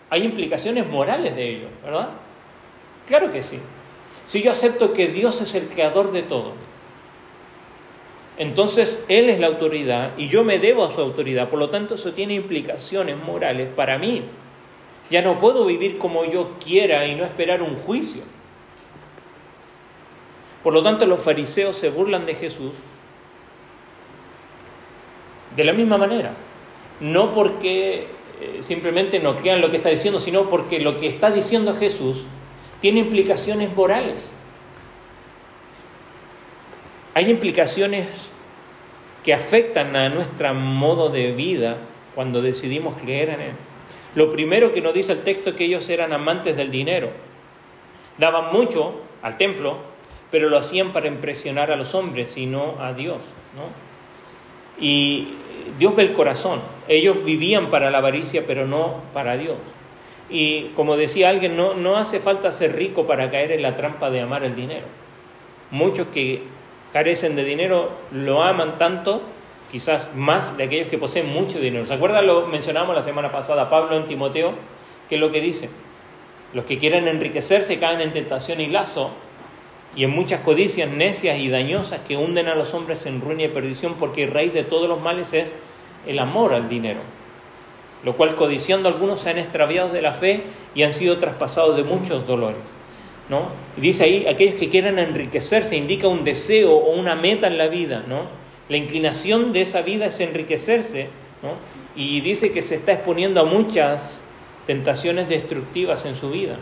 Hay implicaciones morales de ello, ¿verdad? Claro que sí. Si yo acepto que Dios es el creador de todo, entonces Él es la autoridad y yo me debo a su autoridad. Por lo tanto, eso tiene implicaciones morales para mí. Ya no puedo vivir como yo quiera y no esperar un juicio. Por lo tanto, los fariseos se burlan de Jesús de la misma manera. No porque simplemente no crean lo que está diciendo, sino porque lo que está diciendo Jesús tiene implicaciones morales. Hay implicaciones que afectan a nuestro modo de vida cuando decidimos creer en Él. Lo primero que nos dice el texto es que ellos eran amantes del dinero. Daban mucho al templo, pero lo hacían para impresionar a los hombres y no a Dios, ¿no? Y Dios ve el corazón. Ellos vivían para la avaricia, pero no para Dios. Y como decía alguien, no hace falta ser rico para caer en la trampa de amar el dinero. Muchos que carecen de dinero lo aman tanto, quizás más de aquellos que poseen mucho dinero. ¿Se acuerdan? Lo mencionamos la semana pasada, Pablo en Timoteo, que es lo que dice: los que quieren enriquecerse caen en tentación y lazo, y en muchas codicias necias y dañosas que hunden a los hombres en ruina y perdición, porque el raíz de todos los males es el amor al dinero, lo cual codiciando algunos se han extraviado de la fe y han sido traspasados de muchos dolores, ¿no? Y dice ahí, aquellos que quieran enriquecerse, indica un deseo o una meta en la vida, ¿no? La inclinación de esa vida es enriquecerse, ¿no? Y dice que se está exponiendo a muchas tentaciones destructivas en su vida.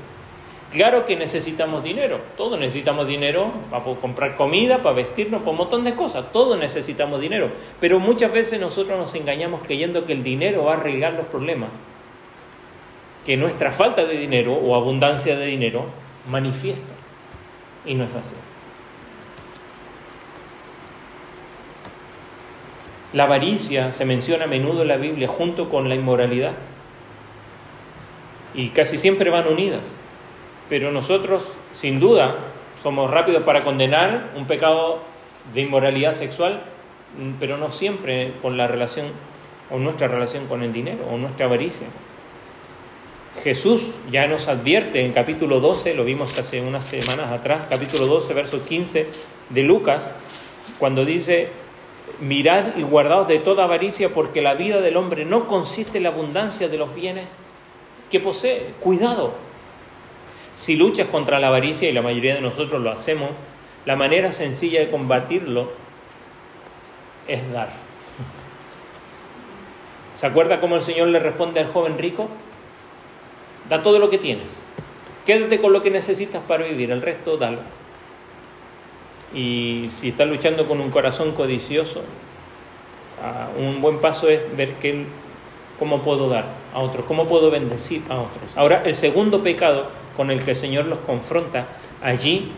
Claro que necesitamos dinero, todos necesitamos dinero para comprar comida, para vestirnos, para un montón de cosas, todos necesitamos dinero, pero muchas veces nosotros nos engañamos creyendo que el dinero va a arreglar los problemas, que nuestra falta de dinero o abundancia de dinero manifiesta, y no es así. La avaricia se menciona a menudo en la Biblia junto con la inmoralidad, y casi siempre van unidas. Pero nosotros, sin duda, somos rápidos para condenar un pecado de inmoralidad sexual, pero no siempre con la relación o nuestra relación con el dinero o nuestra avaricia. Jesús ya nos advierte en capítulo 12, lo vimos hace unas semanas atrás, capítulo 12, verso 15 de Lucas, cuando dice: mirad y guardaos de toda avaricia, porque la vida del hombre no consiste en la abundancia de los bienes que posee. Cuidado. Si luchas contra la avaricia, y la mayoría de nosotros lo hacemos, la manera sencilla de combatirlo es dar. ¿Se acuerda cómo el Señor le responde al joven rico? Da todo lo que tienes. Quédate con lo que necesitas para vivir, el resto dalo. Y si estás luchando con un corazón codicioso, un buen paso es ver cómo puedo dar a otros, cómo puedo bendecir a otros. Ahora, el segundo pecado con el que el Señor los confronta allí,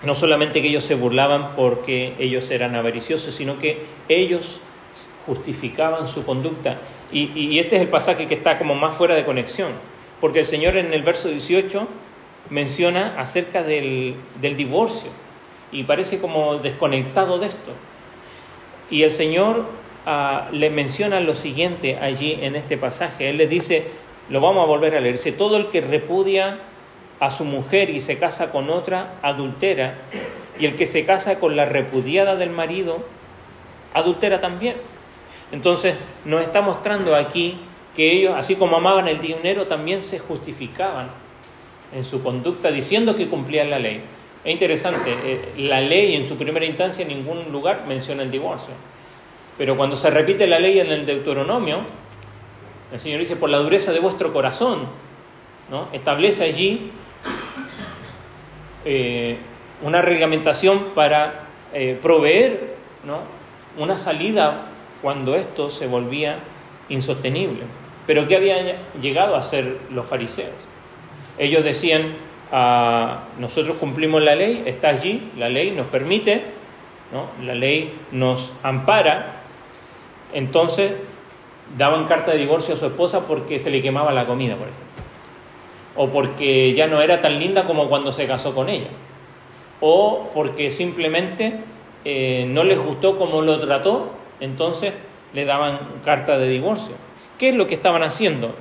no solamente que ellos se burlaban porque ellos eran avariciosos, sino que ellos justificaban su conducta. Y este es el pasaje que está como más fuera de conexión, porque el Señor en el verso 18 menciona acerca del divorcio y parece como desconectado de esto. Y el Señor le menciona lo siguiente allí en este pasaje. Él les dice, lo vamos a volver a leer, dice: todo el que repudia a su mujer y se casa con otra, adultera, y el que se casa con la repudiada del marido, adultera también. Entonces nos está mostrando aquí que ellos, así como amaban el dinero, también se justificaban en su conducta diciendo que cumplían la ley. Es interesante, la ley en su primera instancia en ningún lugar menciona el divorcio, pero cuando se repite la ley en el Deuteronomio, el Señor dice: por la dureza de vuestro corazón, ¿no? Establece allí una reglamentación para proveer, ¿no?, una salida cuando esto se volvía insostenible. Pero ¿qué habían llegado a hacer los fariseos? Ellos decían: nosotros cumplimos la ley, está allí, la ley nos permite, ¿no?, la ley nos ampara. Entonces daban carta de divorcio a su esposa porque se le quemaba la comida, por ejemplo, o porque ya no era tan linda como cuando se casó con ella, o porque simplemente no les gustó cómo lo trató, entonces le daban carta de divorcio. ¿Qué es lo que estaban haciendo?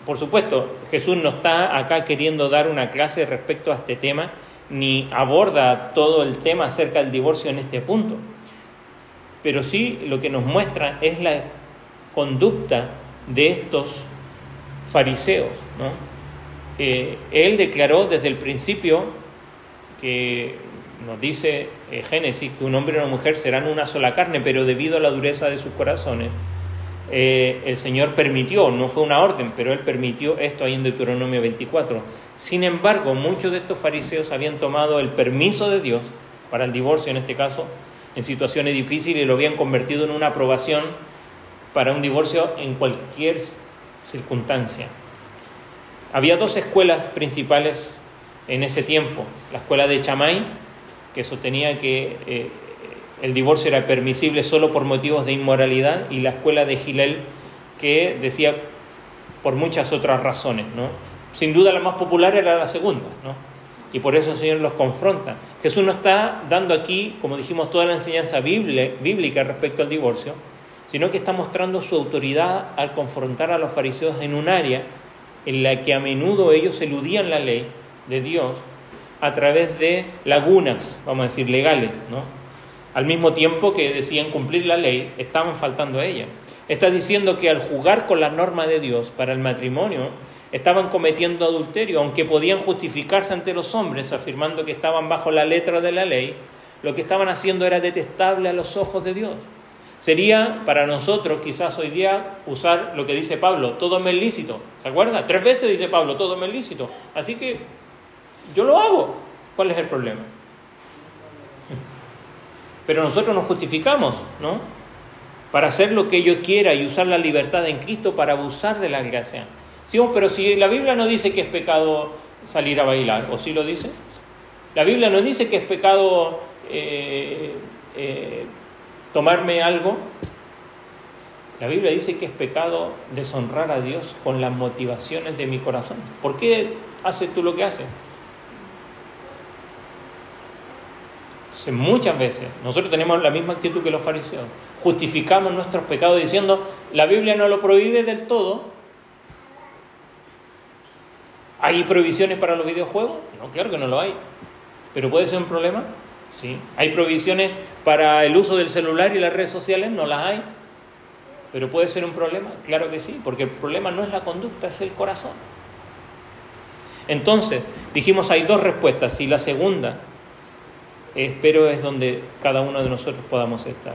Por supuesto, Jesús no está acá queriendo dar una clase respecto a este tema, ni aborda todo el tema acerca del divorcio en este punto, pero sí lo que nos muestra es la conducta de estos fariseos, ¿no? Él declaró desde el principio que nos dice Génesis que un hombre y una mujer serán una sola carne, pero debido a la dureza de sus corazones, el Señor permitió, no fue una orden, pero Él permitió esto ahí en Deuteronomio 24. Sin embargo, muchos de estos fariseos habían tomado el permiso de Dios para el divorcio, en este caso, en situaciones difíciles, y lo habían convertido en una aprobación para un divorcio en cualquier circunstancia. Había dos escuelas principales en ese tiempo: la escuela de Chamay, que sostenía que el divorcio era permisible solo por motivos de inmoralidad, y la escuela de Hillel, que decía por muchas otras razones, ¿no? Sin duda la más popular era la segunda, ¿no? Y por eso el Señor los confronta. Jesús no está dando aquí, como dijimos, toda la enseñanza bíblica respecto al divorcio, sino que está mostrando su autoridad al confrontar a los fariseos en un área en la que a menudo ellos eludían la ley de Dios a través de lagunas, vamos a decir, legales, ¿no? Al mismo tiempo que decían cumplir la ley, estaban faltando a ella. Está diciendo que al jugar con la norma de Dios para el matrimonio, estaban cometiendo adulterio, aunque podían justificarse ante los hombres afirmando que estaban bajo la letra de la ley. Lo que estaban haciendo era detestable a los ojos de Dios. Sería para nosotros quizás hoy día usar lo que dice Pablo: todo me es lícito. ¿Se acuerda? 3 veces dice Pablo: todo me es lícito. Así que yo lo hago. ¿Cuál es el problema? Pero nosotros nos justificamos, ¿no? Para hacer lo que yo quiera y usar la libertad en Cristo para abusar de la gracia. Sí, pero si la Biblia no dice que es pecado salir a bailar, ¿o sí lo dice? La Biblia no dice que es pecado tomarme algo. La Biblia dice que es pecado deshonrar a Dios con las motivaciones de mi corazón. ¿Por qué haces tú lo que haces? Muchas veces nosotros tenemos la misma actitud que los fariseos. Justificamos nuestros pecados diciendo: la Biblia no lo prohíbe del todo. ¿Hay prohibiciones para los videojuegos? No, claro que no lo hay. ¿Pero puede ser un problema? Sí. ¿Hay prohibiciones para el uso del celular y las redes sociales? No las hay. ¿Pero puede ser un problema? Claro que sí, porque el problema no es la conducta, es el corazón. Entonces, dijimos, hay 2 respuestas, y la segunda, espero, es donde cada uno de nosotros podamos estar.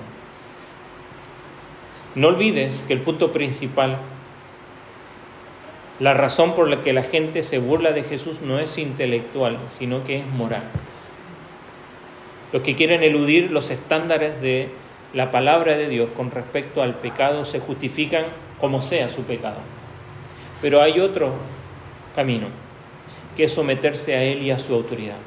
No olvides que el punto principal, la razón por la que la gente se burla de Jesús, no es intelectual, sino que es moral. Los que quieren eludir los estándares de la palabra de Dios con respecto al pecado se justifican como sea su pecado. Pero hay otro camino, que es someterse a Él y a su autoridad.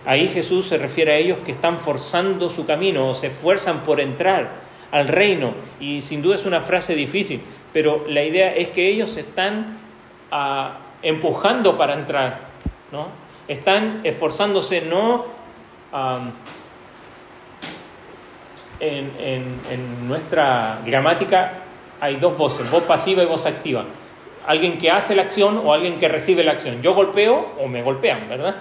Ahí Jesús se refiere a ellos que están forzando su camino o se esfuerzan por entrar al reino. Y sin duda es una frase difícil, pero la idea es que ellos están empujando para entrar, ¿no? Están esforzándose, no en nuestra gramática hay 2 voces, voz pasiva y voz activa. Alguien que hace la acción o alguien que recibe la acción. Yo golpeo o me golpean, ¿verdad?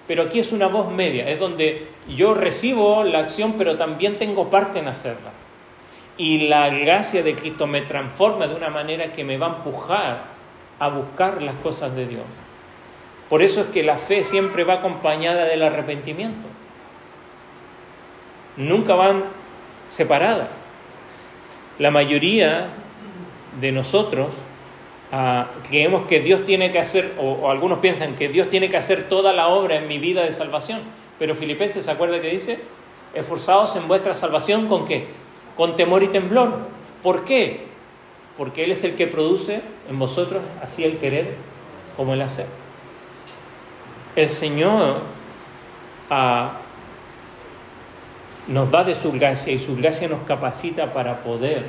Pero aquí es una voz media, es donde yo recibo la acción, pero también tengo parte en hacerla. Y la gracia de Cristo me transforma de una manera que me va a empujar a buscar las cosas de Dios. Por eso es que la fe siempre va acompañada del arrepentimiento. Nunca van separadas. La mayoría de nosotros creemos que Dios tiene que hacer, o algunos piensan que Dios tiene que hacer toda la obra en mi vida de salvación. Pero Filipenses, ¿se acuerda que dice? Esforzaos en vuestra salvación, ¿con qué? Con temor y temblor. ¿Por qué? Porque Él es el que produce en vosotros así el querer como el hacer. El Señor nos da de su gracia, y su gracia nos capacita para poder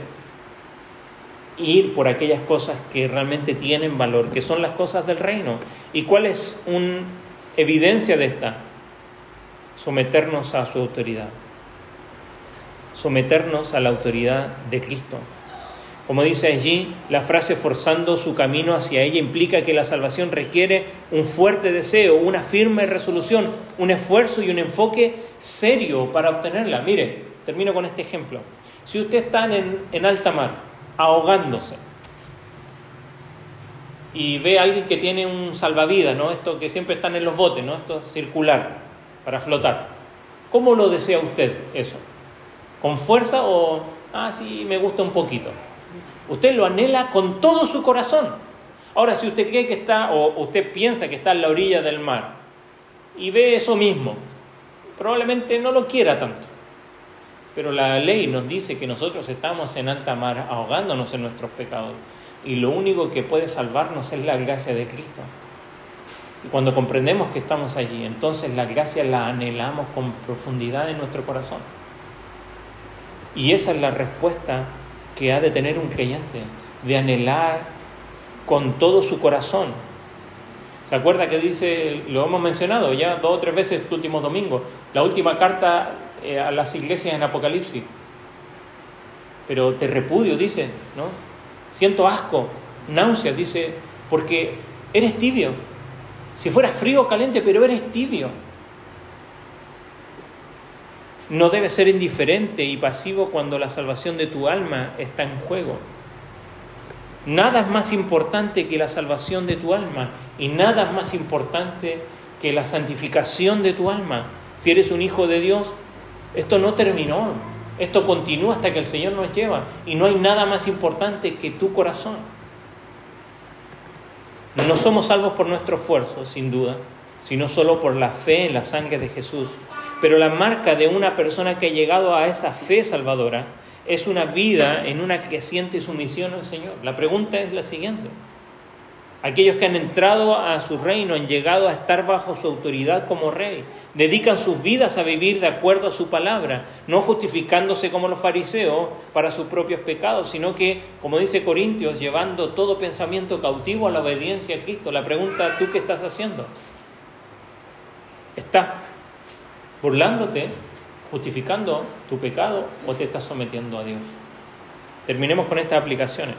ir por aquellas cosas que realmente tienen valor, que son las cosas del reino. ¿Y cuál es una evidencia de esta? Someternos a su autoridad. Someternos a la autoridad de Cristo. Como dice allí, la frase forzando su camino hacia ella implica que la salvación requiere un fuerte deseo, una firme resolución, un esfuerzo y un enfoque serio para obtenerla. Mire, termino con este ejemplo. Si usted está en alta mar, ahogándose, y ve a alguien que tiene un salvavidas, ¿no? Esto que siempre están en los botes, ¿no? Esto circular, para flotar. ¿Cómo lo desea usted eso? ¿Con fuerza o, sí, me gusta un poquito? Usted lo anhela con todo su corazón. Ahora, si usted cree que está, o usted piensa que está en la orilla del mar, y ve eso mismo, probablemente no lo quiera tanto. Pero la ley nos dice que nosotros estamos en alta mar, ahogándonos en nuestros pecados. Y lo único que puede salvarnos es la gracia de Cristo. Y cuando comprendemos que estamos allí, entonces la gracia la anhelamos con profundidad en nuestro corazón. Y esa es la respuesta que ha de tener un creyente, de anhelar con todo su corazón. ¿Se acuerda que dice, lo hemos mencionado ya 2 o 3 veces este último domingo, la última carta a las iglesias en Apocalipsis? Pero te repudio, dice, ¿no? Siento asco, náuseas, dice, porque eres tibio. Si fueras frío o caliente, pero eres tibio. No debes ser indiferente y pasivo cuando la salvación de tu alma está en juego. Nada es más importante que la salvación de tu alma y nada es más importante que la santificación de tu alma. Si eres un hijo de Dios, esto no terminó. Esto continúa hasta que el Señor nos lleva. Y no hay nada más importante que tu corazón. No somos salvos por nuestro esfuerzo, sin duda, sino solo por la fe en la sangre de Jesús. Pero la marca de una persona que ha llegado a esa fe salvadora es una vida en una creciente sumisión al Señor. La pregunta es la siguiente. Aquellos que han entrado a su reino, han llegado a estar bajo su autoridad como rey, dedican sus vidas a vivir de acuerdo a su palabra, no justificándose como los fariseos para sus propios pecados, sino que, como dice Corintios, llevando todo pensamiento cautivo a la obediencia a Cristo. La pregunta, ¿tú qué estás haciendo? ¿Estás burlándote, justificando tu pecado o te estás sometiendo a Dios? Terminemos con estas aplicaciones.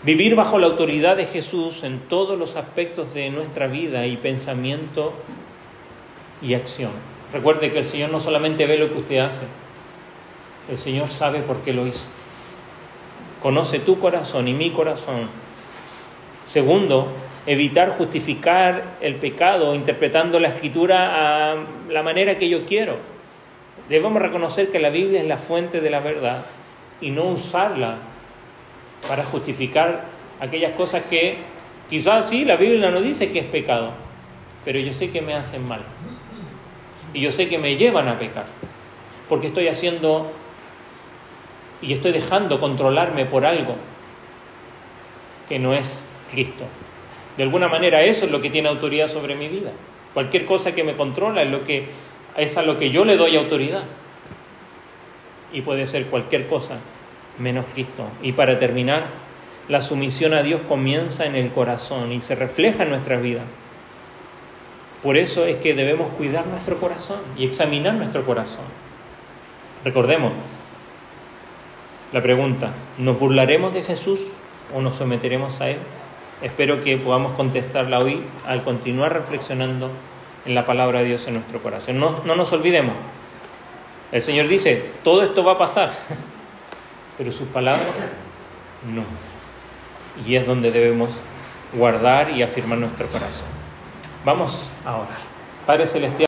Vivir bajo la autoridad de Jesús en todos los aspectos de nuestra vida y pensamiento y acción. Recuerde que el Señor no solamente ve lo que usted hace, el Señor sabe por qué lo hizo. Conoce tu corazón y mi corazón. Segundo, evitar justificar el pecado interpretando la Escritura a la manera que yo quiero. Debemos reconocer que la Biblia es la fuente de la verdad y no usarla para justificar aquellas cosas que quizás sí, la Biblia no dice que es pecado, pero yo sé que me hacen mal y yo sé que me llevan a pecar porque estoy haciendo y estoy dejando controlarme por algo que no es Cristo. De alguna manera eso es lo que tiene autoridad sobre mi vida. Cualquier cosa que me controla es a lo que yo le doy autoridad, y puede ser cualquier cosa menos Cristo. Y para terminar, la sumisión a Dios comienza en el corazón y se refleja en nuestra vida. Por eso es que debemos cuidar nuestro corazón y examinar nuestro corazón. Recordemos la pregunta: ¿nos burlaremos de Jesús o nos someteremos a Él? Espero que podamos contestarla hoy al continuar reflexionando en la palabra de Dios en nuestro corazón. No nos olvidemos. El Señor dice, todo esto va a pasar, pero sus palabras no. Y es donde debemos guardar y afirmar nuestro corazón. Vamos a orar. Padre Celestial,